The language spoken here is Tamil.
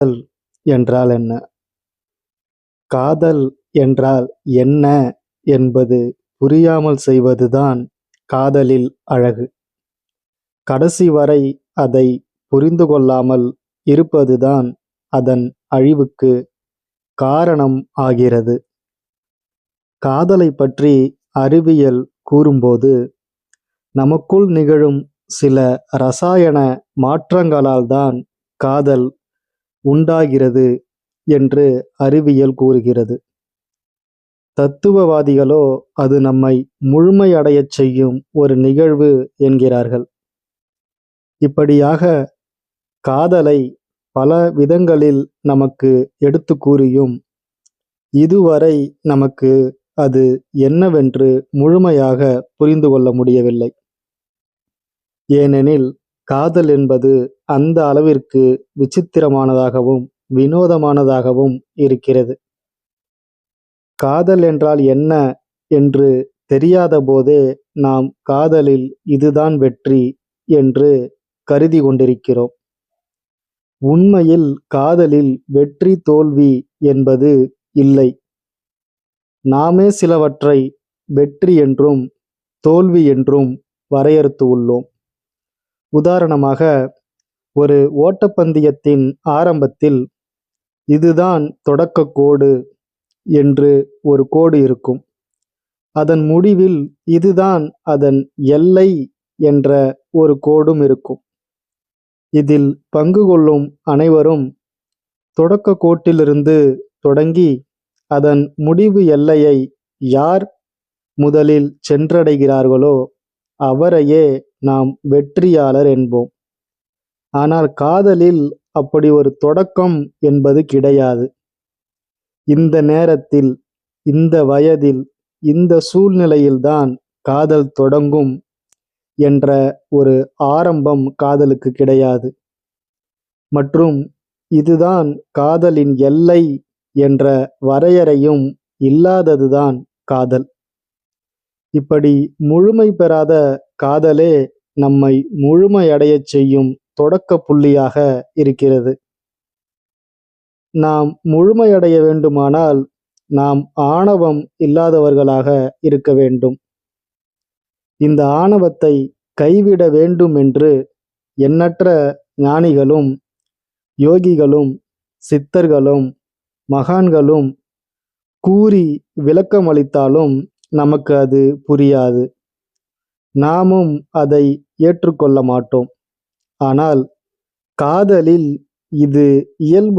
காதல் என்றால் என்ன? காதல் என்றால் என்ன என்பது புரியாமல் செய்வதுதான் காதலில் அழகு. கடைசி வரை அதை புரிந்து கொள்ளாமல் இருப்பதுதான் அதன் அழிவுக்கு காரணம் ஆகிறது. காதலைப் பற்றி அறிவியல் கூறும்போது, நமக்குள் நிகழும் சில ரசாயன மாற்றங்களால்தான் காதல் உண்டாகிறது என்று அறிவியல் கூறுகிறது. தத்துவவாதிகளோ அது நம்மை முழுமையடையச் செய்யும் ஒரு நிகழ்வு என்கிறார்கள். இப்படியாக காதலை பல விதங்களில் நமக்கு எடுத்து கூறியும் இதுவரை நமக்கு அது என்னவென்று முழுமையாக புரிந்து கொள்ள முடியவில்லை. ஏனெனில் காதல் என்பது அந்த அளவிற்கு விசித்திரமானதாகவும் வினோதமானதாகவும் இருக்கிறது. காதல் என்றால் என்ன என்று தெரியாத போதே நாம் காதலில் இதுதான் வெற்றி என்று கருதி கொண்டிருக்கிறோம். உண்மையில் காதலில் வெற்றி தோல்வி என்பது இல்லை. நாமே சிலவற்றை வெற்றி என்றும் தோல்வி என்றும் வரையறுத்து உள்ளோம். உதாரணமாக, ஒரு ஓட்டப்பந்தயத்தின் ஆரம்பத்தில் இதுதான் தொடக்க கோடு என்று ஒரு கோடு இருக்கும். அதன் முடிவில் இதுதான் அதன் எல்லை என்ற ஒரு கோடும் இருக்கும். இதில் பங்கு கொள்ளும் அனைவரும் தொடக்க கோட்டிலிருந்து தொடங்கி அதன் முடிவு எல்லையை யார் முதலில் சென்றடைகிறார்களோ அவரையே நாம் வெற்றியாளர் என்போம். ஆனால் காதலில் அப்படி ஒரு தொடக்கம் என்பது கிடையாது. இந்த நேரத்தில், இந்த வயதில், இந்த சூழ்நிலையில்தான் காதல் தொடங்கும் என்ற ஒரு ஆரம்பம் காதலுக்கு கிடையாது. மற்றும் இதுதான் காதலின் எல்லை என்ற வரையறையும் இல்லாததுதான் காதல். இப்படி முழுமை பெறாத காதலே நம்மை முழுமையடையச் செய்யும் தொடக்க புள்ளியாக இருக்கிறது. நாம் முழுமையடைய வேண்டுமானால் நாம் ஆணவம் இல்லாதவர்களாக இருக்க வேண்டும். இந்த ஆணவத்தை கைவிட வேண்டும் என்று எண்ணற்ற ஞானிகளும் யோகிகளும் சித்தர்களும் மகான்களும் கூறி விளக்கமளித்தாலும் நமக்கு அது புரியாது. நாமும் அதை ஏற்றுக்கொள்ள மாட்டோம். ஆனால் காதலில் இது இயல்பு